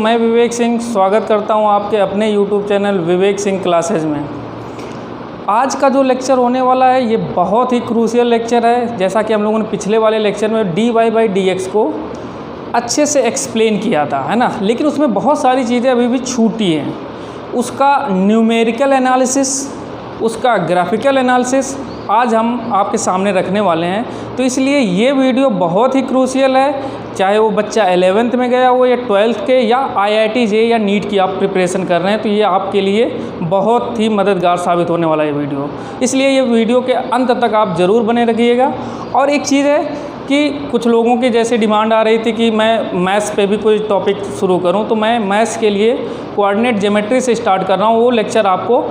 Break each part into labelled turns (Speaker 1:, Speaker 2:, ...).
Speaker 1: मैं विवेक सिंह स्वागत करता हूं आपके अपने YouTube channel Vivek Singh classes में। आज का जो लेक्चर होने वाला है ये बहुत ही क्रूशियल लेक्चर है। जैसा कि हम लोगों ने पिछले वाले लेक्चर में dy/dx को अच्छे से एक्सप्लेन किया था, है ना, लेकिन उसमें बहुत सारी चीज़ें अभी भी छूटी हैं। उसका न्यूमेरिकल एनालिसिस, उसका ग्राफिकल एनालिसिस आज हम आपके सामने रखने वाले हैं। तो इसलिए ये वीडियो बहुत ही क्रूशियल है, चाहे वो बच्चा 11th में गया हो या 12th के या IIT जे या नीट की आप प्रिपरेशन कर रहे हैं, तो ये आपके लिए बहुत ही मददगार साबित होने वाला है वीडियो। इसलिए ये वीडियो के अंत तक आप ज़रूर बने रखिएगा। और एक चीज़ है कि कुछ लोगों की जैसे डिमांड आ रही थी कि मैं मैथ्स पे भी कोई टॉपिक शुरू करूं, तो मैं मैथ्स के लिए कोऑर्डिनेट ज्योमेट्री से स्टार्ट कर रहा हूं। वो लेक्चर आपको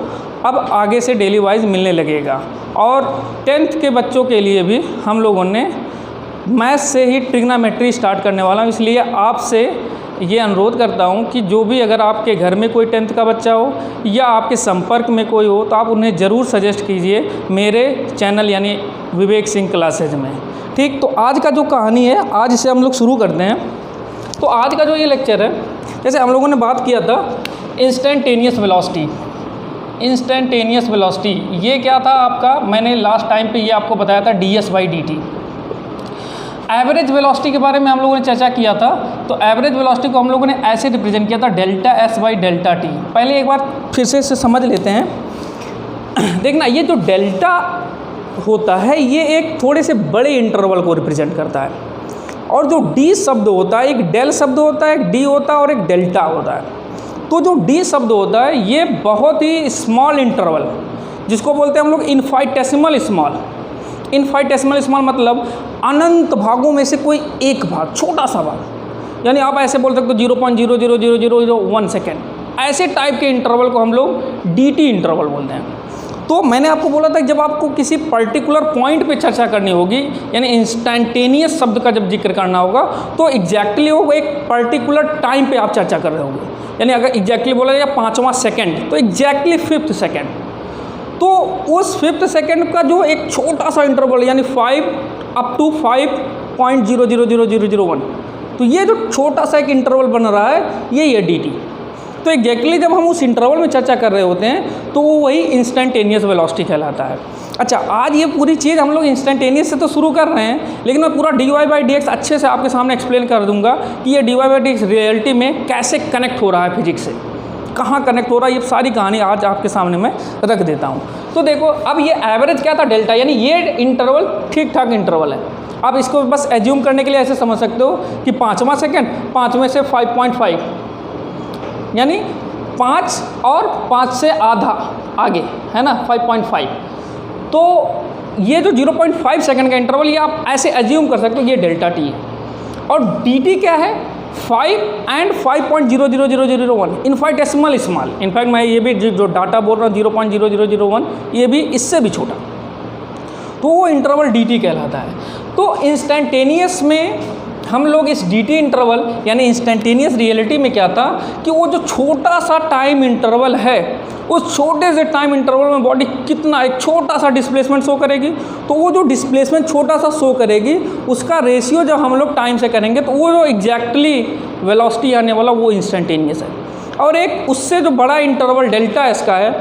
Speaker 1: अब आगे से डेली वाइज मिलने लगेगा। और 10th के बच्चों के लिए भी हम लोगों ने मैथ्स से ही ट्रिग्नोमेट्री स्टार्ट करने वाला हूँ। इसलिए आपसे ये अनुरोध करता हूँ कि जो भी अगर आपके घर में कोई 10th का बच्चा हो या आपके संपर्क में कोई हो, तो आप उन्हें ज़रूर सजेस्ट कीजिए मेरे चैनल यानी विवेक सिंह क्लासेज में। ठीक, तो आज का जो कहानी है, आज इसे हम लोग शुरू करते हैं। तो आज का जो ये लेक्चर है, जैसे हम लोगों ने बात किया था इंस्टेंटेनियस वेलोसिटी। इंस्टेंटेनियस वेलोसिटी ये क्या था आपका, मैंने लास्ट टाइम पे ये आपको बताया था ds/dt। एवरेज वेलोसिटी के बारे में हम लोगों ने चर्चा किया था। तो एवरेज वेलोसिटी को हम लोगों ने ऐसे रिप्रेजेंट किया था ΔS/ΔT। पहले एक बार फिर से इसे समझ लेते हैं। देखना, ये जो डेल्टा होता है ये एक थोड़े से बड़े इंटरवल को रिप्रेजेंट करता है, और जो डी शब्द होता है, एक डेल शब्द होता है, एक डी होता है और एक डेल्टा होता है। तो जो डी शब्द होता है ये बहुत ही स्मॉल इंटरवल, जिसको बोलते हैं हम लोग इनफाइटेसिमल स्मॉल। इनफाइटेसिमल स्मॉल मतलब अनंत भागों में से कोई एक भाग, छोटा सा भाग। यानी आप ऐसे बोल सकते हो 0.0000001 सेकेंड। ऐसे टाइप के इंटरवल को हम लोग dt इंटरवल बोलते हैं। तो मैंने आपको बोला था कि जब आपको किसी पर्टिकुलर पॉइंट पे चर्चा करनी होगी, यानी इंस्टेंटेनियस शब्द का जब जिक्र करना होगा, तो एग्जैक्टली वो एक पर्टिकुलर टाइम पे आप चर्चा कर रहे होंगे। यानी अगर एग्जैक्टली बोला जाए 5वां सेकेंड, तो एग्जैक्टली 5th सेकेंड। तो उस 5th सेकेंड का जो एक छोटा सा इंटरवल, यानी 5 अप टू 5.0000001, तो ये जो छोटा सा एक इंटरवल बन रहा है ये dt। तो एग्जैक्टली जब हम उस इंटरवल में चर्चा कर रहे होते हैं तो वो वही इंस्टेंटेनियस वेलोसिटी कहलाता है। अच्छा, आज ये पूरी चीज़ हम लोग इंस्टेंटेनियस से तो शुरू कर रहे हैं, लेकिन मैं पूरा dy/dx अच्छे से आपके सामने एक्सप्लेन कर दूंगा कि ये dy/dx रियलिटी में कैसे कनेक्ट हो रहा है फिजिक्स से, कहाँ कनेक्ट हो रहा है, ये सारी कहानी आज आपके सामने मैं रख देता हूँ। तो देखो, अब ये एवरेज क्या था, डेल्टा, यानी ये इंटरवल ठीक ठाक इंटरवल है। आप इसको बस एज्यूम करने के लिए ऐसे समझ सकते हो कि 5वां सेकेंड, 5 में से 5.5, यानी 5 और 5 से आधा आगे, है ना, 5.5। तो ये जो 0.5 सेकेंड का इंटरवल, ये आप ऐसे एज्यूम कर सकते हो ये डेल्टा टी है। और dt क्या है, 5 एंड 5.00001 इनफाइटेसिमल स्मॉल। इनफैक्ट मैं ये भी जो डाटा बोल रहा हूँ 0.0001, ये भी इससे भी छोटा, तो वो इंटरवल dt कहलाता है। तो इंस्टेंटेनियस में हम लोग इस dt इंटरवल यानी इंस्टेंटेनियस रियलिटी में क्या था कि वो जो छोटा सा टाइम इंटरवल है, उस छोटे से टाइम इंटरवल में बॉडी कितना एक छोटा सा डिस्प्लेसमेंट शो करेगी। तो वो जो डिस्प्लेसमेंट छोटा सा शो करेगी, उसका रेशियो जब हम लोग टाइम से करेंगे तो वो जो एग्जैक्टली वेलोसिटी आने वाला वो इंस्टेंटेनियस है। और एक उससे जो बड़ा इंटरवल डेल्टा एस का है,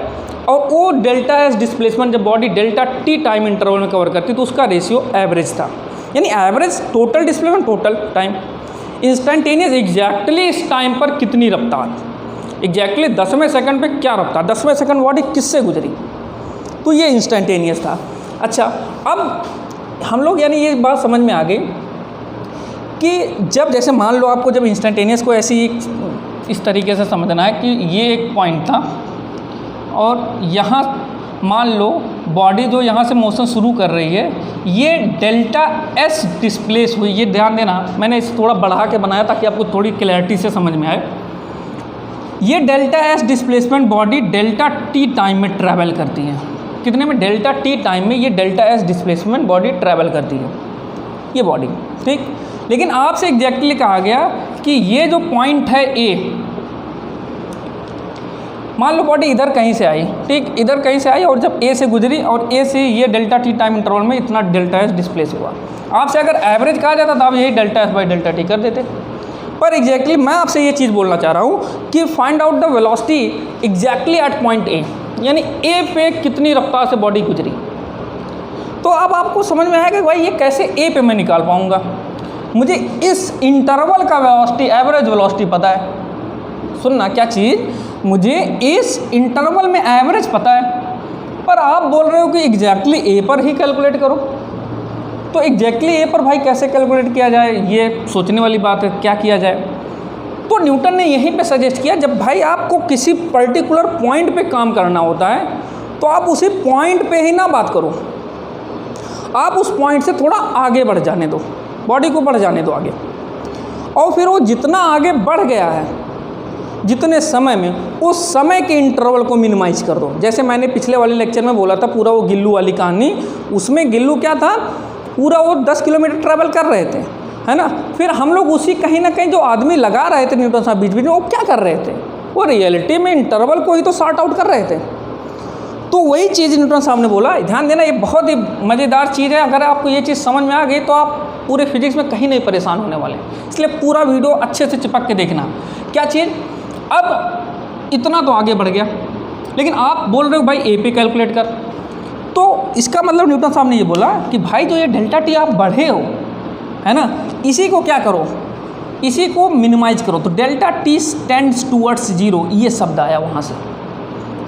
Speaker 1: और वो डेल्टा एस डिस्प्लेसमेंट जब body delta T time interval में कवर करती तो उसका रेशियो एवरेज था। यानी average total displacement total time, instantaneous exactly इस टाइम पर कितनी रफ्तार, एग्जैक्टली 10वें सेकंड पे क्या रफ्तार, 10वें सेकंड बॉडी किससे गुजरी, तो ये इंस्टेंटेनियस था। अच्छा, अब हम लोग यानी ये बात समझ में आ गई कि जब जैसे मान लो आपको जब इंस्टेंटेनियस को ऐसी इस तरीके से समझना है कि ये एक पॉइंट था और यहाँ मान लो बॉडी जो यहाँ से मोशन शुरू कर रही है, ये डेल्टा एस डिस्प्लेस हुई। ये ध्यान देना, मैंने इसे थोड़ा बढ़ा के बनाया ताकि आपको थोड़ी क्लैरिटी से समझ में आए। ये delta S displacement body delta T time में ट्रैवल करती है। कितने में, डेल्टा टी टाइम में ये delta S displacement body travel करती है, ये बॉडी। ठीक, लेकिन आपसे एग्जैक्टली कहा गया कि ये जो पॉइंट है ए, मान लो बॉडी इधर कहीं से आई, ठीक, इधर कहीं से आई और जब ए से गुजरी और ए से ये डेल्टा टी टाइम इंटरवल में इतना डेल्टा एस डिस्प्लेस हुआ। आपसे अगर एवरेज कहा जाता तो आप यही delta S by delta T कर देते। पर एग्जैक्टली मैं आपसे ये चीज़ बोलना चाह रहा हूँ कि find out the velocity exactly at point A, यानी ए पे कितनी रफ्तार से बॉडी गुजरी। तो अब आपको समझ में आएगा कि भाई ये कैसे ए पे मैं निकाल पाऊँगा। मुझे इस इंटरवल का वेलोसिटी, एवरेज वेलोसिटी पता है। सुनना क्या चीज़, मुझे इस इंटरवल में एवरेज पता है, पर आप बोल रहे हो कि एग्जैक्टली ए पर ही कैलकुलेट करो। तो एग्जैक्टली ए पर भाई कैसे कैलकुलेट किया जाए, ये सोचने वाली बात है। क्या किया जाए, तो न्यूटन ने यहीं पे सजेस्ट किया, जब भाई आपको किसी पर्टिकुलर पॉइंट पे काम करना होता है तो आप उसी पॉइंट पे ही ना बात करो, आप उस पॉइंट से थोड़ा आगे बढ़ जाने दो, बॉडी को बढ़ जाने दो आगे, और फिर वो जितना आगे बढ़ गया है जितने समय में, उस समय के इंटरवल को मिनिमाइज कर दो। जैसे मैंने पिछले वाले लेक्चर में बोला था, पूरा वो गिल्लू वाली कहानी, उसमें गिल्लू क्या था, पूरा वो 10 किलोमीटर ट्रैवल कर रहे थे, है ना। फिर हम लोग उसी कहीं ना कहीं जो आदमी लगा रहे थे न्यूटन साहब बीच बीच में, वो क्या कर रहे थे, वो रियलिटी में इंटरवल को ही तो सॉर्ट आउट कर रहे थे। तो वही चीज़ न्यूटन साहब ने बोला, ध्यान देना, ये बहुत ही मज़ेदार चीज़ है। अगर आपको ये चीज़ समझ में आ गई तो आप पूरे फिजिक्स में कहीं नहीं परेशान होने वाले, इसलिए पूरा वीडियो अच्छे से चिपक के देखना। क्या चीज़, अब इतना तो आगे बढ़ गया, लेकिन आप बोल रहे हो भाई ए पे कैलकुलेट कर, तो इसका मतलब न्यूटन साहब ने ये बोला कि भाई जो ये डेल्टा टी आप बढ़े हो, है ना, इसी को क्या करो, इसी को मिनिमाइज करो। तो delta T tends towards zero, ये शब्द आया वहाँ से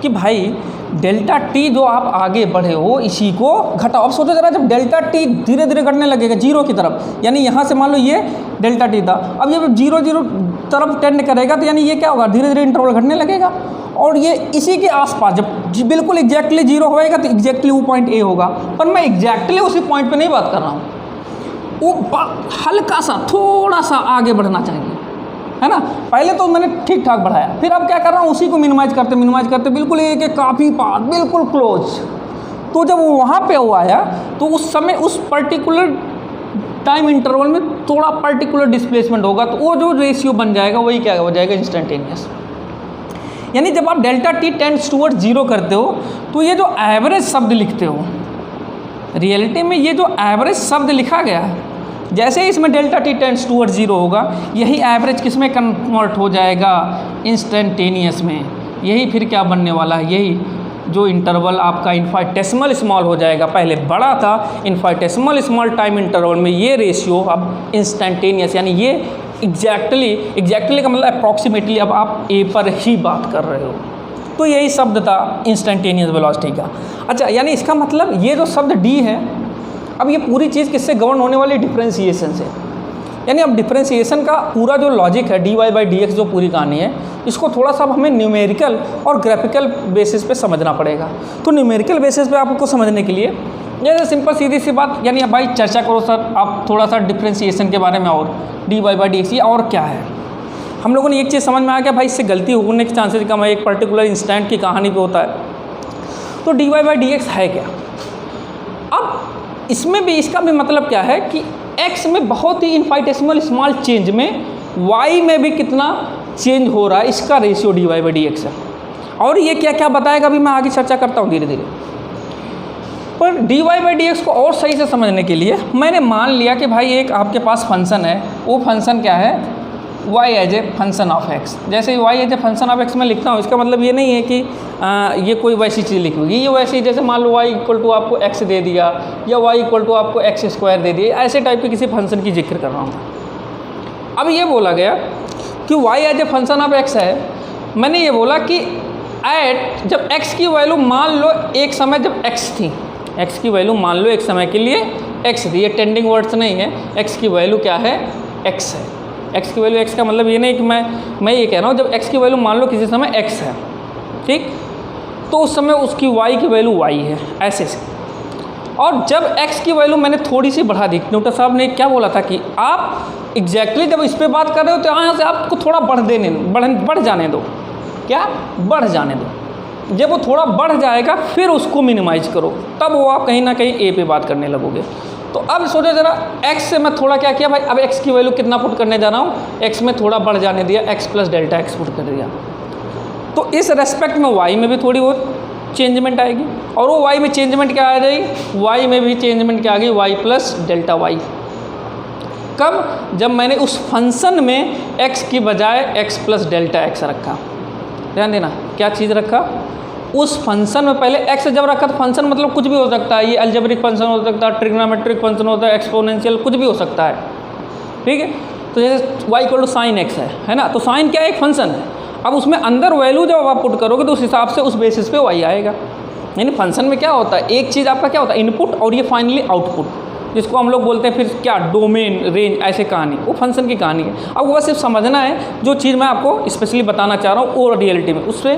Speaker 1: कि भाई डेल्टा टी जो आप आगे बढ़े हो इसी को घटाओ। अब सोचो जरा, जब डेल्टा टी धीरे धीरे घटने लगेगा जीरो की तरफ, यानी यहाँ से मान लो ये डेल्टा टी था, अब ये जीरो जीरो तरफ टेंड करेगा, तो यानी ये क्या होगा, धीरे धीरे इंटरवल घटने लगेगा, और ये इसी के आसपास जब बिल्कुल एग्जैक्टली जीरो होएगा तो एग्जैक्टली वो पॉइंट ए होगा। पर मैं एग्जैक्टली उसी पॉइंट पर नहीं बात कर रहा हूँ, वो हल्का सा थोड़ा सा आगे बढ़ना चाहिए, है ना। पहले तो मैंने ठीक ठाक बढ़ाया, फिर अब क्या कर रहा हूँ, उसी को मिनिमाइज करते बिल्कुल एक काफ़ी पास, बिल्कुल क्लोज। तो जब वो वहाँ पे वो आया तो उस समय उस पर्टिकुलर टाइम इंटरवल में थोड़ा पर्टिकुलर डिस्प्लेसमेंट होगा, तो वो जो रेशियो बन जाएगा वही क्या हो जाएगा, इंस्टेंटेनियस। यानी जब आप delta T tends towards zero करते हो तो ये जो एवरेज शब्द लिखते हो, रियलिटी में ये जो एवरेज शब्द लिखा गया है, जैसे इसमें delta T tends towards zero होगा, यही एवरेज किस में कन्वर्ट हो जाएगा, इंस्टेंटेनियस में। यही फिर क्या बनने वाला है, यही जो इंटरवल आपका इन्फाइटेसिमल स्मॉल हो जाएगा, पहले बड़ा था, इन्फाइटेसिमल स्मॉल टाइम इंटरवल में ये रेशियो अब इंस्टेंटेनियस, यानी ये एग्जैक्टली का मतलब अप्रॉक्सीमेटली अब आप ए पर ही बात कर रहे हो। तो यही शब्द था इंस्टेंटेनियस वेलोसिटी का। अच्छा, यानी इसका मतलब ये जो शब्द डी है, अब ये पूरी चीज़ किससे गवर्न होने वाली, डिफरेंशिएशन से। यानी अब डिफरेंशिएशन का पूरा जो लॉजिक है, dy बाई डी एक्स जो पूरी कहानी है, इसको थोड़ा सा हमें न्यूमेरिकल और ग्राफिकल बेसिस पे समझना पड़ेगा। तो न्यूमेरिकल बेसिस पे आपको समझने के लिए जैसे सिंपल सीधी सी बात, यानी भाई चर्चा करो सर आप थोड़ा सा डिफरेंशिएशन के बारे में, और dy बाई डी एक्स ये और क्या है। हम लोगों ने एक चीज़ समझ में आ गया, भाई इससे गलती होने के चांसेस कम है, एक पर्टिकुलर इंस्टेंट की कहानी पे होता है। तो dy बाई डी एक्स है क्या। अब इसमें भी इसका भी मतलब क्या है कि x में बहुत ही इन्फाइटेसिमल स्मॉल चेंज में y में भी कितना चेंज हो रहा है, इसका ratio dy by D X है। और ये क्या क्या बताएगा अभी मैं आगे चर्चा करता हूँ धीरे धीरे। पर dy बाई डी एक्स को और सही से समझने के लिए मैंने मान लिया कि भाई एक आपके पास फंक्शन है, वो फंक्शन क्या है, y as a function of x। जैसे y as a function of x मैं लिखता हूँ, इसका मतलब ये नहीं है कि ये कोई वैसी चीज़ लिखी हुई, ये वैसी जैसे मान लो y इक्वल टू आपको x दे दिया, या y इक्वल टू आपको x स्क्वायर दे दिया, ऐसे टाइप के किसी फंक्शन की जिक्र कर रहा हूँ। अब ये बोला गया कि y as a function of x है, मैंने ये बोला कि एट जब x की वैल्यू मान लो एक समय जब x थी, x की वैल्यू मान लो एक समय के लिए x थी, ये टेंडिंग वर्ड्स नहीं है, x की वैल्यू क्या है, x है। x की वैल्यू x का मतलब ये नहीं कि मैं ये कह रहा हूँ, जब x की वैल्यू मान लो किसी समय x है, ठीक, तो उस समय उसकी y की वैल्यू y है, ऐसे से। और जब x की वैल्यू मैंने थोड़ी सी बढ़ा दी, न्यूटन साहब ने क्या बोला था कि आप एग्जैक्टली जब इस पर बात कर रहे हो तो यहाँ से आपको थोड़ा बढ़ जाने दो, क्या बढ़ जाने दो। जब वो थोड़ा बढ़ जाएगा फिर उसको मिनिमाइज करो, तब वो आप कहीं ना कहीं ए पे बात करने लगोगे। तो अब सोचो जरा, x से मैं थोड़ा क्या किया भाई, अब x की वैल्यू कितना पुट करने जा रहा हूँ, x में थोड़ा बढ़ जाने दिया, x plus delta x put कर दिया। तो इस रेस्पेक्ट में y में भी थोड़ी बहुत चेंजमेंट आएगी, और वो y में चेंजमेंट क्या आ जाएगी, y में भी चेंजमेंट क्या आ गई, y प्लस डेल्टा y। कब? जब मैंने उस फंक्शन में x की बजाय x प्लस डेल्टा x रखा। ध्यान देना, क्या चीज़ रखा? उस फंक्शन में पहले x जब रखा तो फंक्शन मतलब कुछ भी हो सकता है, ये अलजेब्रिक फंक्शन हो सकता है, ट्रिग्नोमेट्रिक फंक्शन होता है, एक्सपोनेंशियल कुछ भी हो सकता है, ठीक है। तो जैसे y equal to sine X है ना, तो साइन क्या है? एक फंक्शन है। अब उसमें अंदर वैल्यू जब आप पुट करोगे तो उस हिसाब से उस बेसिस पे y आएगा। यानी फंक्शन में क्या होता है, एक चीज़ आपका क्या होता है? इनपुट, और ये फाइनली आउटपुट, जिसको हम लोग बोलते हैं फिर क्या? डोमेन, रेंज, ऐसे कहानी, वो फंक्शन की कहानी है। अब वो सिर्फ समझना है, जो चीज़ मैं आपको स्पेशली बताना चाह रहा हूँ वो रियलिटी में उससे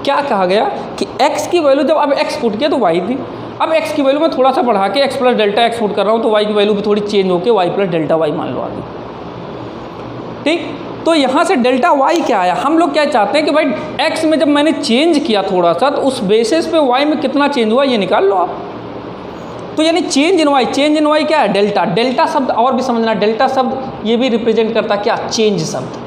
Speaker 1: क्या कहा गया कि x की वैल्यू जब अब x पुट किया तो y थी, अब x की वैल्यू मैं थोड़ा सा बढ़ा के x plus delta x put कर रहा हूँ तो y की वैल्यू भी थोड़ी चेंज होकर y प्लस डेल्टा y मान लो आ गई, ठीक। तो यहाँ से डेल्टा y क्या आया? हम लोग क्या चाहते हैं कि भाई x में जब मैंने चेंज किया थोड़ा सा तो उस बेसिस पे y में कितना चेंज हुआ ये निकाल लो आप। तो यानी चेंज इन y क्या है? डेल्टा। डेल्टा शब्द और भी समझना, डेल्टा शब्द ये भी रिप्रेजेंट करता क्या? चेंज शब्द,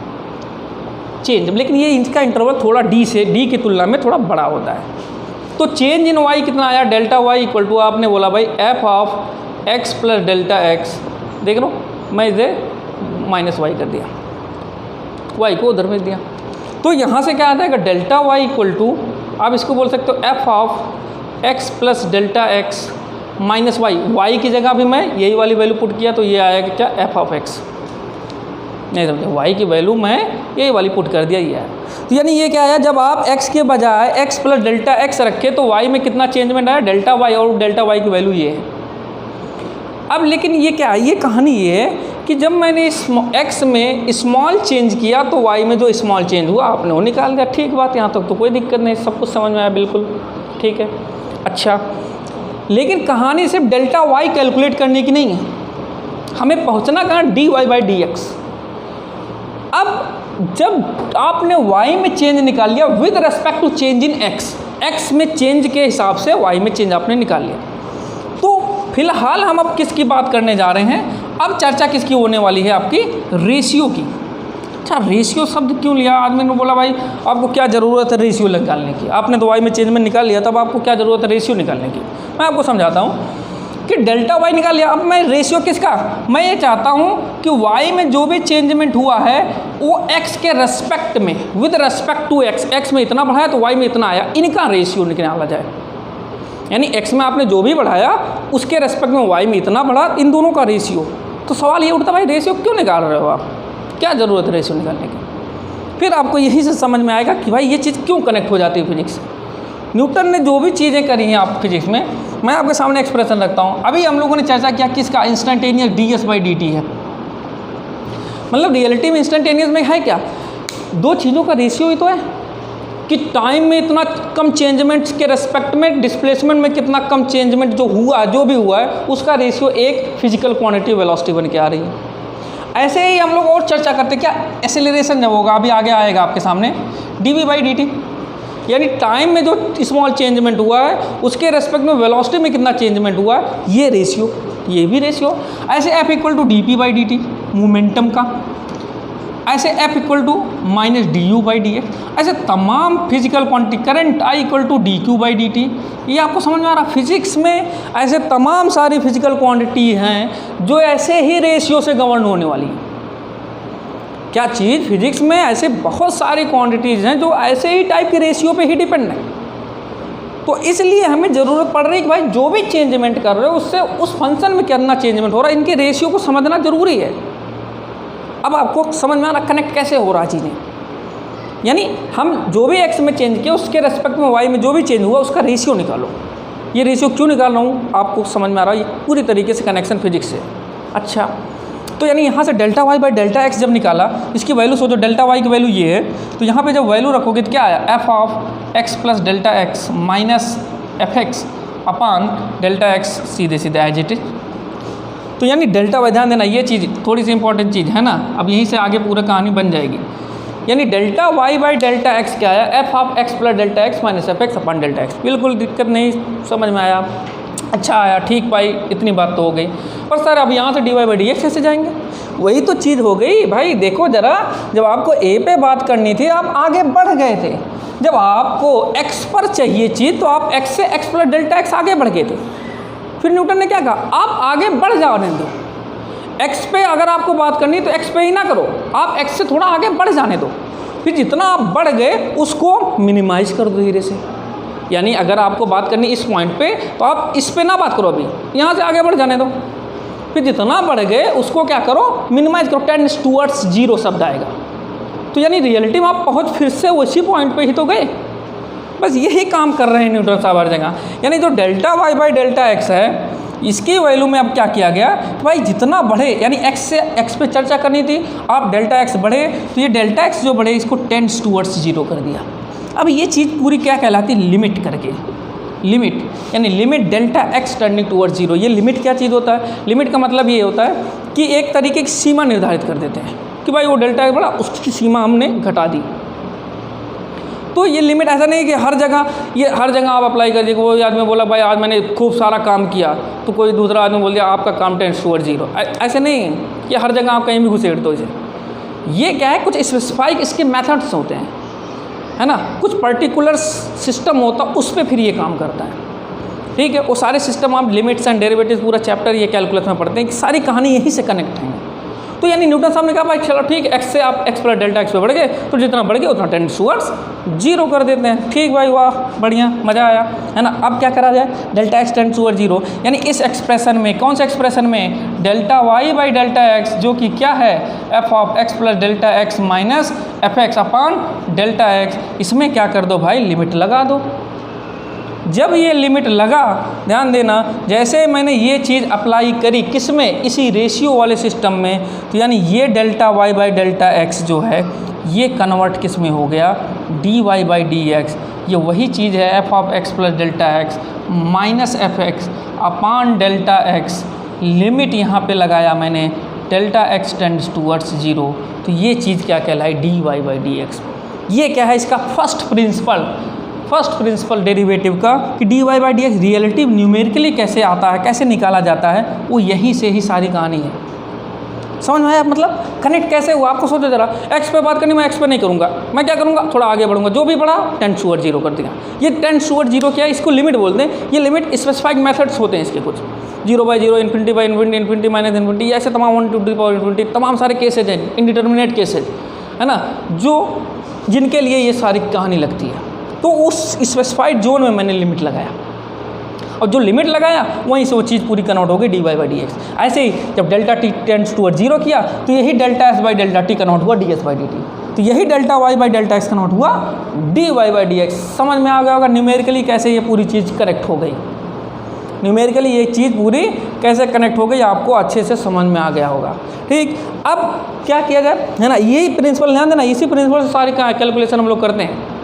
Speaker 1: चेंज। लेकिन ये इनका इंटरवल थोड़ा d की तुलना में थोड़ा बड़ा होता है। तो चेंज इन y कितना आया? डेल्टा y इक्वल टू आपने बोला भाई f of x plus delta x, देख लो मैं इसे माइनस y कर दिया, y को उधर भेज दिया। तो यहाँ से क्या आता है? डेल्टा y इक्वल टू, आप इसको बोल सकते हो f of x plus delta x minus y की जगह भी मैं यही वाली वैल्यू पुट किया तो ये आएगा क्या? f of x। नहीं समझे, y की वैल्यू मैं यही वाली पुट कर दिया, ये है। तो यानी ये क्या आया? जब आप x के बजाय x प्लस डेल्टा x रखे तो y में कितना चेंजमेंट आया? डेल्टा y, और डेल्टा y की वैल्यू ये है। अब लेकिन ये क्या है? ये कहानी ये है कि जब मैंने x में स्मॉल चेंज किया तो y में जो स्मॉल चेंज हुआ आपने वो निकाल दिया। ठीक बात, यहाँ तक तो कोई दिक्कत नहीं, सब कुछ समझ में आया, बिल्कुल ठीक है। अच्छा, लेकिन कहानी सिर्फ डेल्टा y कैलकुलेट करने की नहीं है, हमें पहुँचना कहाँ? dy by D X. अब जब आपने y में चेंज निकाल लिया with respect to change in x में चेंज के हिसाब से y में चेंज आपने निकाल लिया, तो फिलहाल हम अब किसकी बात करने जा रहे हैं? अब चर्चा किसकी होने वाली है? आपकी रेशियो की। अच्छा, रेशियो शब्द क्यों लिया? आदमी ने बोला भाई आपको क्या ज़रूरत है रेशियो निकालने की, आपने तो y में चेंज में निकाल लिया, तब आपको क्या ज़रूरत है रेशियो निकालने की? मैं आपको समझाता हूँ कि डेल्टा y निकाल लिया, अब मैं रेशियो किसका? मैं ये चाहता हूँ कि y में जो भी चेंजमेंट हुआ है वो x के रेस्पेक्ट में, विद रेस्पेक्ट टू x में इतना बढ़ाया तो y में इतना आया, इनका रेशियो निकाला जाए। यानी x में आपने जो भी बढ़ाया उसके रेस्पेक्ट में y में इतना बढ़ा, इन दोनों का रेशियो। तो सवाल ये उठता भाई रेशियो क्यों निकाल रहे हो आप, क्या ज़रूरत है रेशियो निकालने की? फिर आपको यही से समझ में आएगा कि भाई ये चीज़ क्यों कनेक्ट हो जाती है फिजिक्स से। न्यूटन ने जो भी चीज़ें करी हैं आप फिजिक्स में, मैं आपके सामने एक्सप्रेशन रखता हूँ। अभी हम लोगों ने चर्चा किया किसका? इंस्टेंटेनियस ds बाई dt है। मतलब रियलिटी में इंस्टेंटेनियस में है क्या? दो चीज़ों का रेशियो ही तो है कि टाइम में इतना कम चेंजमेंट के रेस्पेक्ट में डिस्प्लेसमेंट में कितना कम चेंजमेंट जो हुआ, जो भी हुआ है उसका रेशियो एक फिजिकल क्वांटिटी वेलोसिटी बन के आ रही है। ऐसे ही हम लोग और चर्चा करते क्या? एक्सेलरेशन जब होगा, अभी आगे आएगा आपके सामने, dv बाई dt, यानी टाइम में जो स्मॉल चेंजमेंट हुआ है उसके रेस्पेक्ट में वेलोसिटी में कितना चेंजमेंट हुआ है, ये रेशियो, ये भी रेशियो। ऐसे f equal to D P by D T momentum का, ऐसे f equal to minus D U by D X, ऐसे तमाम physical quantity, current I equal to D Q by D T. ये आपको समझ में आ रहा? फिजिक्स में ऐसे तमाम सारी फिजिकल क्वांटिटी हैं जो ऐसे ही रेशियो से गवर्न होने वाली है। क्या चीज़? फिजिक्स में ऐसे बहुत सारी क्वांटिटीज़ हैं जो ऐसे ही टाइप के रेशियो पे ही डिपेंड है। तो इसलिए हमें ज़रूरत पड़ रही है कि भाई जो भी चेंजमेंट कर रहे हो उससे उस फंक्शन में कितना चेंजमेंट हो रहा है, इनके रेशियो को समझना ज़रूरी है। अब आपको समझ में आ रहा कनेक्ट कैसे हो रहा चीज़ें। यानी हम जो भी x में चेंज किया उसके रेस्पेक्ट में y में जो भी चेंज हुआ उसका रेशियो निकालो। ये रेशियो क्यों निकाल रहा हूँ आपको समझ में आ रहा है? ये पूरी तरीके से कनेक्शन फिजिक्स से। अच्छा, तो यानी यहाँ से delta y by delta x जब निकाला, इसकी वैल्यू सोचो, डेल्टा y की वैल्यू ये है, तो यहाँ पे जब वैल्यू रखोगे तो क्या आया? f of x plus delta x minus F x upon delta x, सीधे सीधे एज इट इज। तो यानी डेल्टा y, ध्यान देना ये चीज़ थोड़ी सी इंपॉर्टेंट चीज़ है ना, अब यहीं से आगे पूरा कहानी बन जाएगी। यानी delta y by delta x क्या आया? f of x plus delta x minus F x upon delta x। बिल्कुल दिक्कत नहीं, समझ में आया? अच्छा आया, ठीक भाई, इतनी बात तो हो गई। पर सर अब यहाँ से D Y by D X कैसे जाएंगे? वही तो चीज़ हो गई भाई। देखो ज़रा, जब आपको a पे बात करनी थी आप आगे बढ़ गए थे, जब आपको x पर चाहिए चीज़ तो आप x से x प्लस डेल्टा x आगे बढ़ गए थे। फिर न्यूटन ने क्या कहा? आप आगे बढ़ जाने दो, एक्स पे अगर आपको बात करनी है तो एक्स पे ही ना करो, आप एक्स से थोड़ा आगे बढ़ जाने दो, फिर जितना आप बढ़ गए उसको मिनिमाइज कर दो धीरे से। यानी अगर आपको बात करनी इस पॉइंट पे तो आप इस पे ना बात करो, अभी यहाँ से आगे बढ़ जाने दो, फिर जितना बढ़ गए उसको क्या करो, मिनिमाइज करो, टेंड्स टूवर्ड्स जीरो शब्द आएगा। तो यानी रियलिटी में आप पहुँच फिर से उसी पॉइंट पे ही तो गए। बस यही काम कर रहे हैं न्यूटन साहब हर जगह। यानी जो delta Y by delta x है, इसकी वैल्यू में अब क्या किया गया, तो भाई जितना बढ़े, यानी एक्स से एक्स पे चर्चा करनी थी, आप डेल्टा एक्स बढ़े तो ये डेल्टा एक्स जो बढ़े इसको टेंड्स टूवर्ड्स जीरो कर दिया। अब ये चीज़ पूरी क्या कहलाती है, लिमिट करके, लिमिट यानी limit delta x turning towards zero. ये लिमिट क्या चीज़ होता है, लिमिट का मतलब ये होता है कि एक तरीके की सीमा निर्धारित कर देते हैं कि भाई वो डेल्टा एक्स बढ़ा, उसकी सीमा हमने घटा दी। तो ये लिमिट ऐसा नहीं है कि हर जगह आप अप्लाई कर दीजिए। कोई आदमी बोला भाई आज मैंने खूब सारा काम किया, तो कोई दूसरा आदमी बोल दिया आपका काम टेंड्स टूवर्ड्स जीरो। ऐसे नहीं है कि हर जगह आप कहीं भी घुसेड़ दो इसे। ये क्या है, कुछ स्पेसिफाइड इसके मेथड्स होते हैं, है ना, कुछ पर्टिकुलर सिस्टम होता है उस पर फिर ये काम करता है। ठीक है, वो सारे सिस्टम आप लिमिट्स एंड डेरिवेटिव्स पूरा चैप्टर ये कैलकुलस में पढ़ते हैं कि सारी कहानी यहीं से कनेक्ट है। तो यानी न्यूटन साहब ने कहा भाई चलो ठीक है, एक्स से आप एक्स प्लस डेल्टा एक्स पे बढ़ गए तो जितना बढ़ गए उतना टेंड्स टूवर्ड्स जीरो कर देते हैं। ठीक भाई, वाह बढ़िया, मज़ा आया, है ना। अब क्या करा जाए, delta X tends towards zero, यानी इस एक्सप्रेशन में, कौन से एक्सप्रेशन में, delta Y by delta X जो कि क्या है, F of X plus delta X minus F X upon delta X, इसमें क्या कर दो भाई, लिमिट लगा दो। जब ये लिमिट लगा, ध्यान देना, जैसे मैंने ये चीज़ अप्लाई करी किस में, इसी रेशियो वाले सिस्टम में, तो यानी ये delta Y by delta X जो है ये कन्वर्ट किस में हो गया, D Y by D x. ये वही चीज़ है F of X plus delta X minus F X upon delta X. Limit यहाँ पे लगाया मैंने, delta X tends towards zero, तो ये चीज़ क्या कहलाई, D Y by D x. ये क्या है, इसका फर्स्ट प्रिंसिपल डेरिवेटिव का कि D Y by D x रियलिटिव numerically कैसे आता है, कैसे निकाला जाता है, वो यहीं से ही सारी कहानी है। समझ में आया, मतलब कनेक्ट कैसे हुआ। आपको सोचो जरा, एक्स पे बात करनी, मैं एक्स पे नहीं करूँगा, मैं क्या करूँगा, थोड़ा आगे बढ़ूँगा, जो भी बढ़ा टेंड्स टूवर्ड्स जीरो कर दिया। ये टेंड्स टूवर्ड्स जीरो क्या है, इसको लिमिट बोलते हैं। ये लिमिट स्पेसिफाइड मेथड्स होते हैं इसके, कुछ zero by zero, infinity by infinity, infinity minus infinity, ऐसे तमाम 1 टू दी पावर इन्फिनिटी, तमाम सारे केसेज हैं, इनडिटर्मिनेट केसेज, है ना, जो जिनके लिए ये सारी कहानी लगती है। तो उस स्पेसिफाइड जोन में मैंने लिमिट लगाया, और जो लिमिट लगाया वहीं से वो चीज़ पूरी कन्वर्ट हो गई D Y by D X. ऐसे ही जब delta T tends towards zero किया तो यही delta S by delta T convert हुआ D S by D T, तो यही delta Y by delta X convert हुआ D Y by D X. समझ में आ गया होगा न्यूमेरिकली कैसे ये पूरी चीज़ करेक्ट हो गई, न्यूमेरिकली ये चीज़ पूरी कैसे कनेक्ट हो गई, आपको अच्छे से समझ में आ गया होगा। ठीक, अब क्या किया जाए, है ना, यही प्रिंसिपल, ध्यान देना, इसी प्रिंसिपल से सारी कैलकुलेशन हम लोग करते हैं।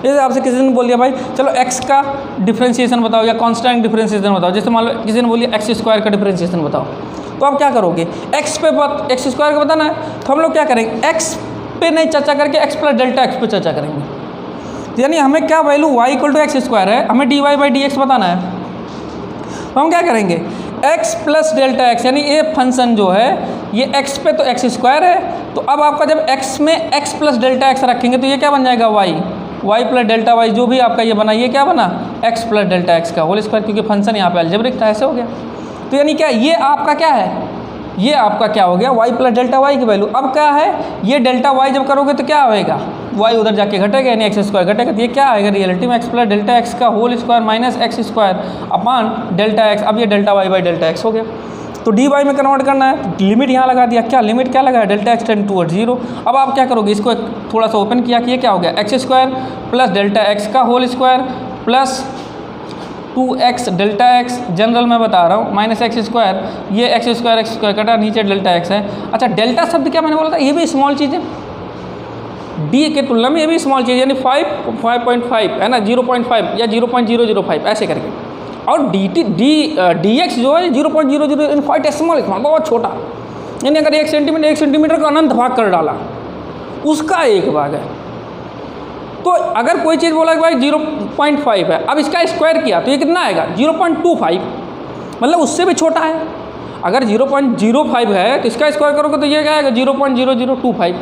Speaker 1: जैसे आपसे किसी ने बोल दिया भाई चलो x का डिफरेंशिएशन बताओ या कांस्टेंट डिफरेंशिएशन बताओ, जैसे मान लो किसी ने बोल दिया एक्स स्क्वायर का डिफरेंशिएशन बताओ, तो आप क्या करोगे, एक्स स्क्वायर का बताना है, तो हम लोग क्या करेंगे, एक्स पे नहीं चर्चा करके एक्स प्लस डेल्टा एक्स पे चर्चा करेंगे। तो यानी हमें क्या value y equal to X square है, हमें D Y by D X बताना है, तो हम क्या करेंगे, x प्लस डेल्टा एक्स, यानी ये फंक्शन जो है ये x पे तो एक्स स्क्वायर है, तो अब आपका जब x में x प्लस डेल्टा एक्स रखेंगे तो ये क्या बन जाएगा, y प्लस डेल्टा y, जो भी आपका ये बना, ये क्या बना, x प्लस डेल्टा एक्स का होल स्क्वायर, क्योंकि फंक्शन यहाँ पे अलजेब्रिक था, ऐसे हो गया। तो यानी क्या, ये आपका क्या है, ये आपका क्या हो गया, y प्लस डेल्टा y की वैल्यू। अब क्या है, ये डेल्टा y जब करोगे तो क्या होएगा, y उधर जाके घटेगा, यानी एक्स स्क्वायर घटेगा, तो ये क्या आएगा, रियलिटी में एक्स प्लस डेल्टा एक्स का whole square minus X square upon delta X. अब ये delta Y by delta X हो गया, तो डी वाई में कन्वर्ट करना है, लिमिट यहाँ लगा दिया, क्या लिमिट क्या लगा है, delta X tend towards zero. अब आप क्या करोगे, इसको थोड़ा सा ओपन किया कि ये क्या हो गया, X square plus delta X का whole square plus 2x delta X, general मैं बता रहा हूँ, माइनस एक्स स्क्वायर, ये एक्स स्क्वायर कटा, नीचे डेल्टा एक्स है। अच्छा, डेल्टा शब्द क्या मैंने बोला था, ये भी स्मॉल चीज़ है, डी के तुलना में ये भी स्मॉल चीज़, यानी 5.5 है ना, 0.5 या 0.005 ऐसे करके। और डी एक्स जो है 0.005 स्मॉल, बहुत छोटा, यानी अगर 1 सेंटीमीटर का अनंत भाग कर डाला उसका एक भाग है। तो अगर कोई चीज़ बोला कि भाई 0.5 है, अब इसका स्क्वायर किया तो ये कितना आएगा, 0.25, मतलब उससे भी छोटा है। अगर 0.05 है तो इसका स्क्वायर करोगे तो ये क्या आएगा, 0.0025।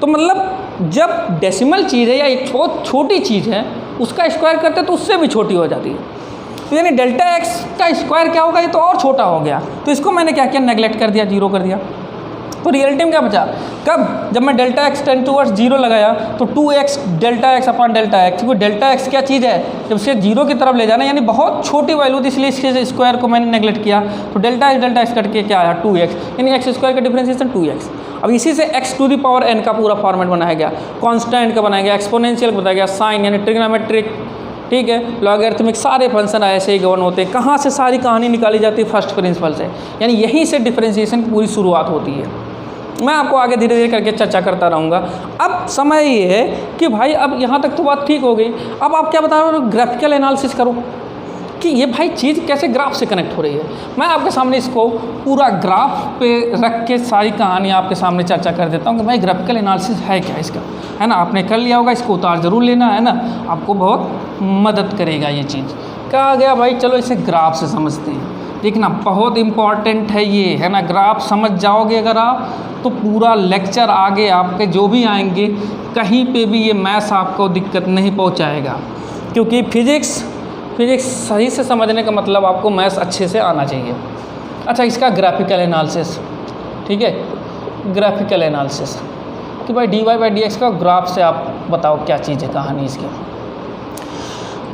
Speaker 1: तो मतलब जब डेसिमल चीज़ है या एक बहुत छोटी चीज़ है उसका स्क्वायर करते हैं तो उससे भी छोटी हो जाती है। तो यानी डेल्टा एक्स का स्क्वायर क्या होगा, ये तो और छोटा हो गया। तो इसको मैंने क्या किया, नेगलेक्ट कर दिया, जीरो कर दिया। तो रियलिटी में क्या बचा, कब जब मैं delta X tend towards zero लगाया तो 2x delta x upon delta x, क्योंकि डेल्टा एक्स क्या चीज़ है, जब से जीरो की तरफ ले जाना यानी बहुत छोटी वैल्यू थी, इसलिए इसके स्क्वायर को मैंने नेगलेक्ट किया। तो डेल्टा एक्स करके क्या आया 2x, यानी एक्स स्क्वायर का डिफरेंशिएशन 2x। अब इसी से x to the power n का पूरा फॉर्मेट बनाया गया, कांस्टेंट का बनाया गया, एक्सपोनेंशियल बताया गया, साइन यानी ट्रिग्नोमेट्रिक, ठीक है, लॉगरिथमिक, सारे फंक्शन ऐसे ही गवर्न होते हैं। कहाँ से सारी कहानी निकाली जाती है, फर्स्ट प्रिंसिपल से, यानी यहीं से डिफरेंशिएशन की पूरी शुरुआत होती है। मैं आपको आगे धीरे धीरे करके चर्चा करता रहूँगा। अब समय ये है कि भाई अब यहाँ तक तो बात ठीक हो गई, अब आप क्या बता रहे हो, ग्राफिकल एनालिसिस करो कि ये भाई चीज़ कैसे ग्राफ से कनेक्ट हो रही है। मैं आपके सामने इसको पूरा ग्राफ पे रख के सारी कहानी आपके सामने चर्चा कर देता हूँ कि भाई ग्राफिकल एनालिसिस है क्या इसका, है ना। आपने कर लिया होगा, इसको उतार जरूर लेना है ना, आपको बहुत मदद करेगा ये चीज़। कहा गया भाई चलो इसे ग्राफ से समझते हैं, देखना बहुत इम्पॉर्टेंट है ये, है ना। ग्राफ समझ जाओगे अगर आप तो पूरा लेक्चर आगे आपके जो भी आएंगे कहीं पे भी ये मैथ्स आपको दिक्कत नहीं पहुंचाएगा, क्योंकि फिज़िक्स सही से समझने का मतलब आपको मैथ्स अच्छे से आना चाहिए। अच्छा, इसका ग्राफिकल एनालिसिस, ठीक है, ग्राफिकल एनालिसिस कि भाई dy/dx का ग्राफ से आप बताओ क्या चीज़ है, कहानी इसकी।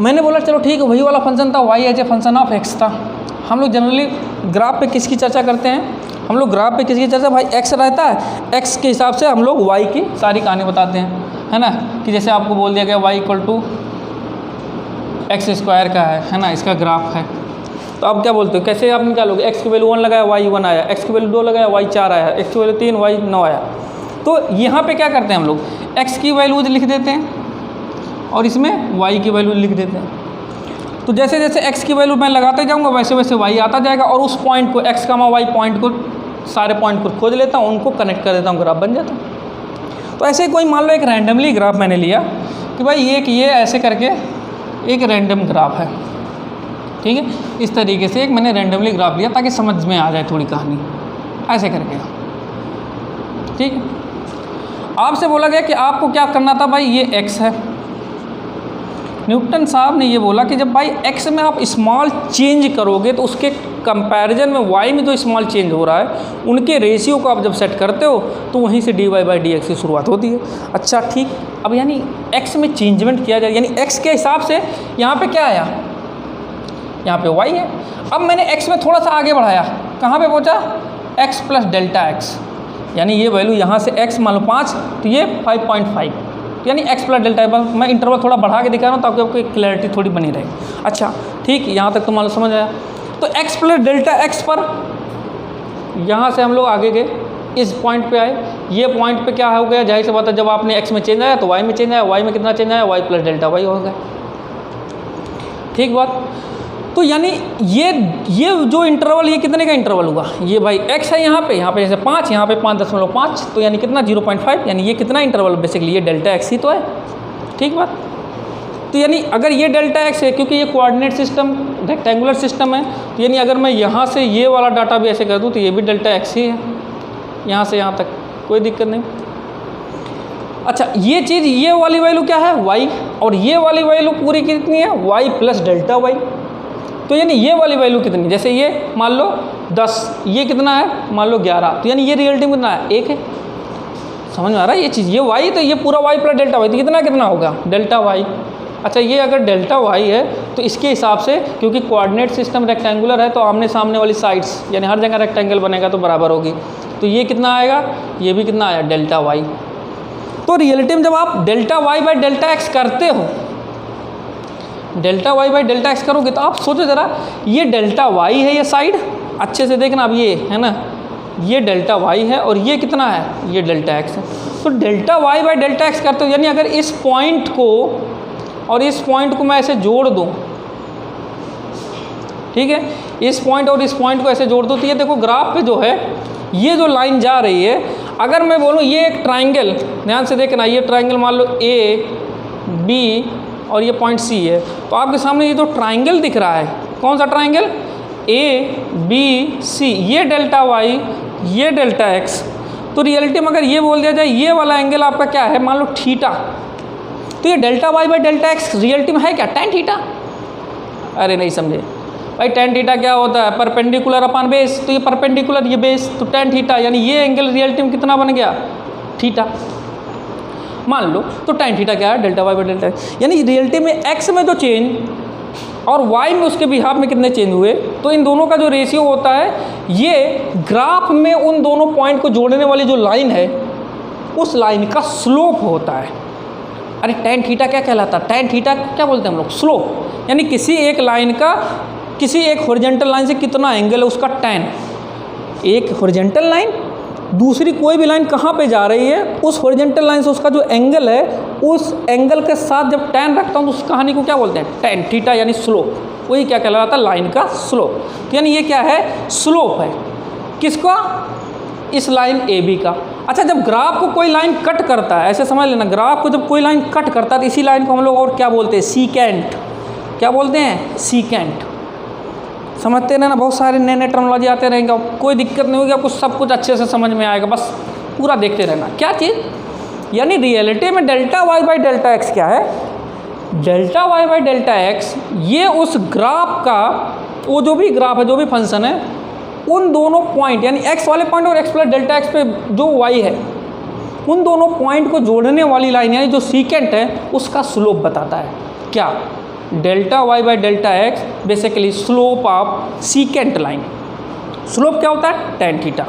Speaker 1: मैंने बोला चलो ठीक है, वही वाला फंक्शन था y as a function of x था। हम लोग जनरली ग्राफ पे किसकी चर्चा करते हैं, हम लोग ग्राफ पे किसकी चर्चा, भाई x रहता है, x के हिसाब से हम लोग y की सारी कहानी बताते हैं, है ना। कि जैसे आपको बोल दिया गया y = x स्क्वायर का है ना, इसका ग्राफ है, तो आप क्या बोलते हो, कैसे आप निकालोगे, x की वैल्यू 1 लगाया y 1 आया, x की वैल्यू 2 लगाया y 4 आया, x की वैल्यू 3 y 9 आया। तो यहाँ पे क्या करते हैं हम लोग, x की वैल्यूज लिख देते हैं और इसमें y की वैल्यू लिख देते हैं। तो जैसे जैसे x की वैल्यू मैं लगाते जाऊँगा वैसे वैसे y आता जाएगा, और उस पॉइंट को x, y पॉइंट को, सारे पॉइंट को खोज लेता हूँ, उनको कनेक्ट कर देता हूँ, ग्राफ बन जाता है। तो ऐसे ही कोई मान लो एक रैंडमली ग्राफ मैंने लिया कि भाई ये ऐसे करके एक रैंडम ग्राफ है, ठीक है, इस तरीके से एक मैंने रैंडमली ग्राफ लिया ताकि समझ में आ जाए थोड़ी कहानी, ऐसे करके, ठीक है। आपसे बोला गया कि आपको क्या करना था, भाई ये x है, न्यूटन साहब ने ये बोला कि जब भाई x में आप स्मॉल चेंज करोगे तो उसके कंपैरिजन में y में जो स्मॉल चेंज हो रहा है उनके रेशियो को आप जब सेट करते हो तो वहीं से dy/dx की शुरुआत होती है। अच्छा ठीक, अब यानी x में चेंजमेंट किया जाए, यानी x के हिसाब से यहाँ पे क्या आया, यहाँ पे y है। अब मैंने x में थोड़ा सा आगे बढ़ाया, कहाँ पे पहुँचा, x + डेल्टा x, यानी ये वैल्यू यहाँ से x मान लो 5 तो ये 5.5, यानी x + डेल्टा। मैं इंटरवल थोड़ा बढ़ा के दिखा रहा हूँ ताकि आपको एक क्लैरिटी थोड़ी बनी रहे। अच्छा ठीक, यहाँ तक तो मान लो समझ आया। तो x + डेल्टा x पर यहाँ से हम लोग आगे गए, इस पॉइंट पे आए, ये पॉइंट पे क्या हो गया, जाहिर सी बात है जब आपने x में चेंज आया तो y में चेंज आया, y में कितना चेंज आया, y + डेल्टा y हो गया, ठीक बात। तो यानी ये जो इंटरवल, ये कितने का इंटरवल हुआ, ये भाई x है यहाँ पे जैसे 5, यहाँ पे 5.5, तो यानी कितना 0.5, यानी ये कितना इंटरवल, बेसिकली ये डेल्टा x ही तो है, ठीक बात। तो यानी अगर ये डेल्टा x है, क्योंकि ये कोऑर्डिनेट सिस्टम रेक्टेंगुलर सिस्टम है, तो यानी अगर मैं यहाँ से ये वाला डाटा भी ऐसे कर दूँ तो ये भी डेल्टा x ही है, यहाँ से यहाँ तक कोई दिक्कत नहीं। अच्छा ये चीज़, ये वाली वैल्यू क्या है y, और ये वाली वैल्यू पूरी कितनी है, y + डेल्टा y। तो यानी ये वाली वैल्यू कितनी, जैसे ये मान लो 10, ये कितना है मान लो 11, तो यानी ये रियलिटी में कितना है, 1 है। समझ में आ रहा है ये चीज़, ये y, तो ये पूरा y + डेल्टा y, तो कितना होगा, डेल्टा y। अच्छा ये अगर डेल्टा y है तो इसके हिसाब से, क्योंकि कोऑर्डिनेट सिस्टम रेक्टेंगुलर है तो आमने सामने वाली साइड्स यानी हर जगह रेक्टेंगल बनेगा तो बराबर होगी, तो ये कितना आएगा, ये भी कितना आया, डेल्टा y। तो रियलिटी में जब आप डेल्टा y/डेल्टा x करते हो, डेल्टा y/डेल्टा x करोगे तो आप सोचो ज़रा, ये डेल्टा y है, ये साइड अच्छे से देखना, अब ये है ना, ये डेल्टा y है और ये कितना है, ये डेल्टा x है। तो डेल्टा y/डेल्टा x करते हो, यानी अगर इस पॉइंट को और इस पॉइंट को मैं ऐसे जोड़ दूँ, ठीक है, इस पॉइंट और इस पॉइंट को ऐसे जोड़ दो, तो ये देखो ग्राफ पे जो है ये जो लाइन जा रही है, अगर मैं बोलूँ ये एक ट्राइंगल, ध्यान से देखना, ये ट्राइंगल मान लो A B और ये पॉइंट C है, तो आपके सामने ये जो ट्राइंगल दिख रहा है, कौन सा ट्राइंगल, A B C, ये डेल्टा y, ये डेल्टा x। तो रियलिटी में अगर ये बोल दिया जाए ये वाला एंगल आपका क्या है, मान लो थीटा, तो ये डेल्टा y/डेल्टा x रियलिटी में है क्या, tan थीटा। अरे नहीं समझे भाई, tan थीटा क्या होता है? परपेंडिकुलर अपॉन बेस, तो ये परपेंडिकुलर ये बेस, तो tan थीटा यानी ये एंगल रियलिटी में कितना बन गया? थीटा मान लो। तो tan थीटा क्या है? Delta Y by delta X, यानी रियलिटी में x में जो चेंज और y में उसके बिहाफ में कितने चेंज हुए, तो इन दोनों का जो रेशियो होता है ये ग्राफ में उन दोनों पॉइंट को जोड़ने वाली जो लाइन है उस लाइन का स्लोप होता है। अरे tan थीटा क्या कहलाता है? tan थीटा क्या बोलते हैं हम लोग? स्लोप, यानी किसी एक लाइन का किसी एक हॉरिजॉन्टल लाइन से कितना एंगल है उसका tan। एक हॉरिजॉन्टल लाइन दूसरी कोई भी लाइन कहाँ पे जा रही है, उस हॉरिजॉन्टल लाइन से उसका जो एंगल है उस एंगल के साथ जब tan रखता हूँ तो उस कहानी को क्या बोलते हैं? tan थीटा यानी स्लोप। वही क्या कहलाता है? लाइन का स्लोप। तो यानी ये क्या है? स्लोप है। किसका? इस लाइन ए बी का। अच्छा, जब ग्राफ को कोई लाइन कट करता है, ऐसे समझ लेना, ग्राफ को जब कोई लाइन कट करता है तो इसी लाइन को हम लोग और क्या बोलते हैं? सीकेंट। क्या बोलते हैं? सीकेंट। समझते रहना, बहुत सारे नए नए टर्मोलॉजी आते रहेंगे, कोई दिक्कत नहीं होगी, आपको सब कुछ अच्छे से समझ में आएगा, बस पूरा देखते रहना। क्या चीज़? यानी रियलिटी में delta Y by delta X क्या है? Delta Y by delta X ये उस ग्राफ का, वो जो भी ग्राफ है, जो भी फंक्शन है, उन दोनों पॉइंट यानी एक्स वाले पॉइंट और एक्स प्लस डेल्टा एक्स पे जो वाई है उन दोनों पॉइंट को जोड़ने वाली लाइन यानी जो सीकेंट है उसका स्लोप बताता है। क्या? Delta Y by delta X basically slope of secant line. Slope क्या होता है? tan theta.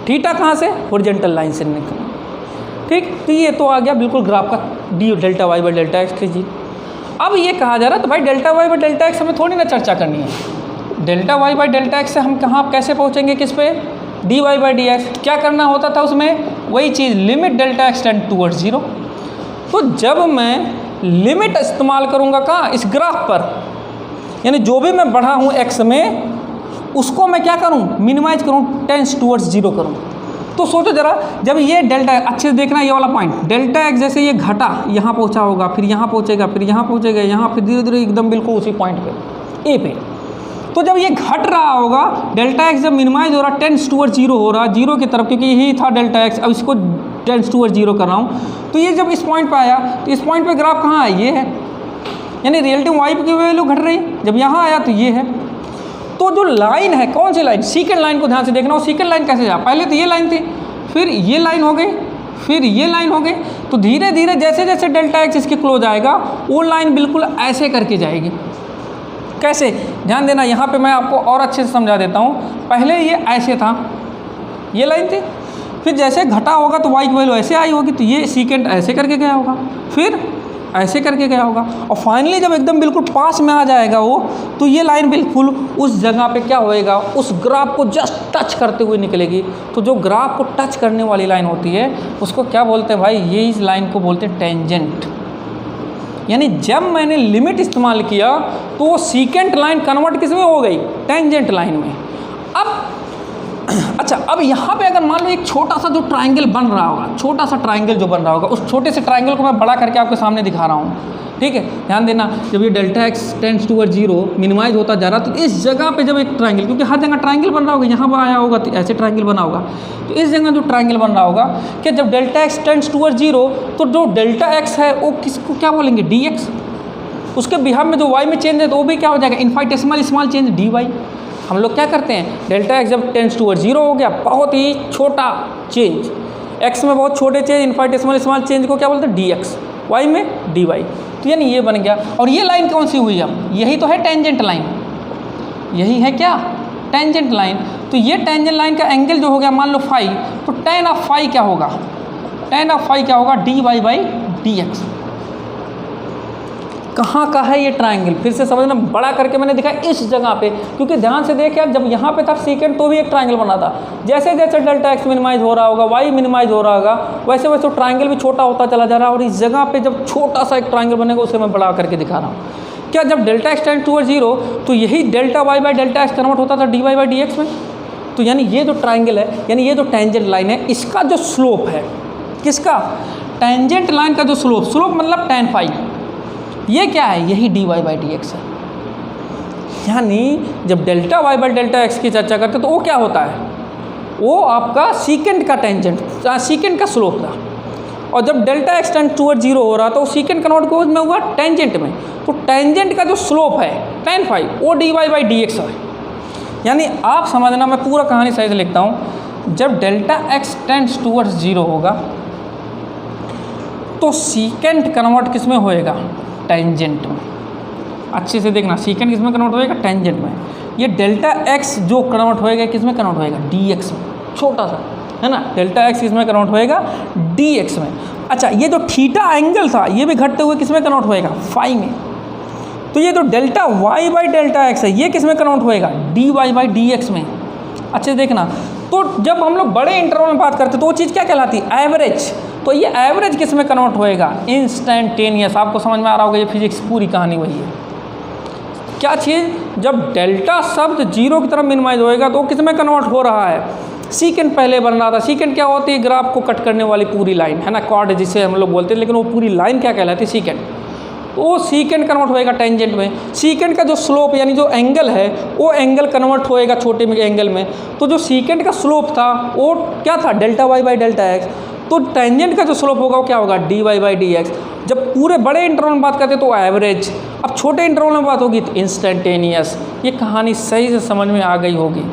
Speaker 1: थीटा कहाँ से? हॉरिजॉन्टल लाइन से निकलना। ठीक, तो ये तो आ गया बिल्कुल ग्राफ का D delta Y by delta X जी। अब ये कहा जा रहा है तो भाई delta Y by delta X हमें थोड़ी ना चर्चा करनी है। Delta Y by delta X से हम कहाँ कैसे पहुँचेंगे? किस पे? D Y by D x. क्या करना होता था उसमें? वही चीज़, limit delta X tend towards zero. तो जब मैं लिमिट इस्तेमाल करूँगा कहाँ? इस ग्राफ पर, यानी जो भी मैं बढ़ा हूँ एक्स में उसको मैं क्या करूँ? मिनिमाइज करूँ, टेंस टूवर्ड्स जीरो करूँ। तो सोचो जरा, जब ये डेल्टा, अच्छे से देखना ये वाला पॉइंट, डेल्टा एक्स जैसे ये घटा यहाँ पहुँचा होगा, फिर यहाँ पहुँचेगा, फिर यहाँ पहुँचेगा, यहाँ फिर धीरे धीरे एकदम बिल्कुल उसी पॉइंट पे ए पे। तो जब ये घट रहा होगा, डेल्टा एक्स जब मिनिमाइज हो रहा, टेंस टूवर्ड्स जीरो हो रहा, जीरो की तरफ, क्योंकि यही था डेल्टा एक्स, अब इसको टेंस टूवर्ड्स जीरो कर रहा हूँ। तो ये जब इस पॉइंट पे आया तो इस पॉइंट पे ग्राफ कहाँ है? ये है, यानी रियलिटी वाई की वैल्यू घट रही। जब यहाँ आया तो ये है। तो जो लाइन है, कौन सी लाइन? सीकेंट लाइन को ध्यान से देखना। वो सीकेंट लाइन कैसे जा? पहले तो ये लाइन थी, फिर ये लाइन हो गई, फिर ये लाइन हो गई। तो धीरे धीरे जैसे जैसे डेल्टा एक्स इसके क्लोज आएगा वो लाइन बिल्कुल ऐसे करके जाएगी। कैसे? ध्यान देना, यहाँ पे मैं आपको और अच्छे से समझा देता हूँ। पहले ये ऐसे था, ये लाइन थी, फिर जैसे घटा होगा तो वाई की वैल्यू ऐसे आई होगी, तो ये सीकेंट ऐसे करके गया होगा, फिर ऐसे करके गया होगा, और फाइनली जब एकदम बिल्कुल पास में आ जाएगा वो, तो ये लाइन बिल्कुल उस जगह पे क्या होएगा? उस ग्राफ को जस्ट टच करते हुए निकलेगी। तो जो ग्राफ को टच करने वाली लाइन होती है उसको क्या बोलते हैं भाई? ये इस लाइन को बोलते हैं टेंजेंट। यानी जब मैंने लिमिट इस्तेमाल किया तो वो सीकेंट लाइन कन्वर्ट किस में हो गई? टेंजेंट लाइन में। अब अच्छा, अब यहाँ पे अगर मान लो एक छोटा सा जो ट्रायंगल बन रहा होगा, छोटा सा ट्रायंगल जो बन रहा होगा, उस छोटे से ट्रायंगल को मैं बड़ा करके आपके सामने दिखा रहा हूँ। ठीक है, ध्यान देना, जब ये delta X tends towards zero minimise होता जा रहा, तो इस जगह पे जब एक ट्रायंगल, क्योंकि हर जगह ट्रायंगल बन रहा होगा, यहाँ पर आया होगा तो ऐसे ट्रायंगल बना होगा, तो इस जगह जो ट्रायंगल बन रहा होगा कि जब delta X tends towards zero, तो जो डेल्टा एक्स है वो किसको क्या बोलेंगे? D x. उसके बिहाफ में जो वाई में चेंज है तो वो भी क्या हो जाएगा? इनफाइटेसिमल स्मॉल चेंज डी वाई। हम लोग क्या करते हैं? डेल्टा एक्स जब टेंड्स टूवर्ड्स जीरो हो गया, बहुत ही छोटा चेंज, एक्स में बहुत छोटे चेंज, इनफाइटेसिमल स्मॉल चेंज को क्या बोलते हैं? डी एक्स, वाई में डी वाई। तो यानी ये बन गया। और ये लाइन कौन सी हुई? अब यही तो है टेंजेंट लाइन, यही है क्या? Tangent line. तो ये टेंजेंट लाइन का एंगल जो हो गया मान लो फाई, तो टेन ऑफ फाई क्या होगा? टेन ऑफ फाई क्या होगा? D Y by D X. कहाँ का है ये ट्रायंगल? फिर से समझना, बड़ा करके मैंने दिखाया इस जगह पे, क्योंकि ध्यान से देख यार, जब यहाँ पे था सीकेंट तो भी एक ट्रायंगल बना था, जैसे जैसे डेल्टा एक्स मिनिमाइज हो रहा होगा, वाई मिनिमाइज हो रहा होगा, वैसे वैसे ट्रायंगल भी छोटा होता चला जा रहा है। और इस जगह पे जब छोटा सा एक ट्रायंगल बनेगा उसे मैं बड़ा करके दिखा रहा हूँ। क्या जब delta X tends towards zero तो यही delta Y by delta X convert होता था D Y by D x में। तो यानी ये जो ट्रायंगल है, यानी ये जो टेंजेंट लाइन है, इसका जो स्लोप है, किसका? टेंजेंट लाइन का जो स्लोप, स्लोप मतलब टेन फाई, ये क्या है? यही D Y by D X है। यानी जब delta Y by delta X की चर्चा करते तो वो क्या होता है? वो आपका सीकेंट का टेंजेंट, सीकेंट का स्लोप था। और जब डेल्टा एक्स टेंड टूवर्ड 0 हो रहा तो सीकेंट कन्वर्ट को में हुआ टेंजेंट में, तो टेंजेंट का जो स्लोप है tan phi वो dy बाई डी एक्स है। यानी आप समझना, मैं पूरा कहानी सही से लिखता हूँ, जब डेल्टा एक्स टेंड्स टूवर्ड्स 0 होगा तो सीकेंट कन्वर्ट किस में होएगा, टेंजेंट में। अच्छे से देखना, सीकेंट किस में कन्वर्ट होएगा, टेंजेंट में। ये डेल्टा एक्स जो कन्वर्ट होएगा किस में कन्वर्ट होएगा, डी एक्स में, छोटा सा है ना, डेल्टा एक्स किस में कन्वर्ट होएगा, डी एक्स में। अच्छा, ये जो थीटा एंगल था ये भी घटते हुए किस में कन्वर्ट होएगा, फाई में। तो ये जो delta Y by delta x है ये किस में कन्वर्ट होएगा, d Y by D x में। अच्छे से देखना, तो जब हम लोग बड़े इंटरवल में बात करते हैं तो वो चीज़ क्या कहलाती है, एवरेज। तो ये एवरेज किस में कन्वर्ट होएगा, इंस्टेंटेनियस। आपको समझ में आ रहा होगा, ये फिजिक्स पूरी कहानी वही है। क्या चीज़, जब डेल्टा शब्द 0 की तरफ मिनिमाइज होएगा तो किस में कन्वर्ट हो रहा है, सीकेंट पहले बन रहा था। सीकेंट क्या होती है, ग्राफ को कट करने वाली पूरी लाइन है ना, कॉर्ड जिसे हम लोग बोलते हैं, लेकिन वो पूरी लाइन क्या कहलाती है, सीकेंट। तो वो सीकेंट कन्वर्ट होएगा टेंजेंट में। सीकेंट का जो स्लोप यानी जो एंगल है वो एंगल कन्वर्ट होएगा छोटे में एंगल में। तो जो सीकेंट का स्लोप था वो क्या था, delta Y by delta x. तो टेंजेंट का जो स्लोप होगा वो क्या होगा, D Y by D x. जब पूरे बड़े इंटरवल में बात करते हैं तो एवरेज, अब छोटे इंटरवल में बात होगी तो इंस्टेंटेनियस। ये कहानी सही से समझ में आ गई होगी।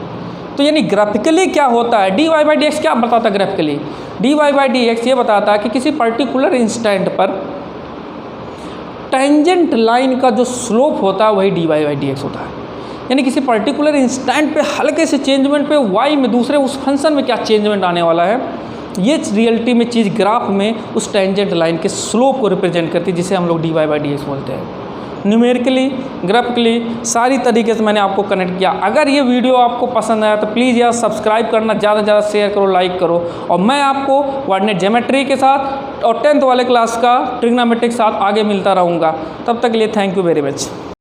Speaker 1: तो यानी ग्राफिकली क्या होता है, d Y by D x क्या बताता है graphically, d Y by D x ये बताता है कि किसी पर्टिकुलर इंस्टेंट पर टेंजेंट लाइन का जो स्लोप होता है वही d Y by D x होता है। यानी किसी पर्टिकुलर इंस्टेंट पे हल्के से चेंजमेंट पे वाई में दूसरे उस फंक्शन में क्या चेंजमेंट आने वाला है, ये रियलिटी में चीज़ ग्राफ में उस टेंजेंट लाइन के स्लोप को रिप्रेजेंट करती है, जिसे हम लोग d Y by D x बोलते हैं। न्यूमेरिकली, ग्राफिकली, सारी तरीके से मैंने आपको कनेक्ट किया। अगर ये वीडियो आपको पसंद आया तो प्लीज़ यार सब्सक्राइब करना, ज़्यादा से ज़्यादा शेयर करो, लाइक करो। और मैं आपको कोऑर्डिनेट ज्योमेट्री के साथ और 10th वाले क्लास का ट्रिग्नोमेट्री के साथ आगे मिलता रहूँगा। तब तक के लिए थैंक यू वेरी मच।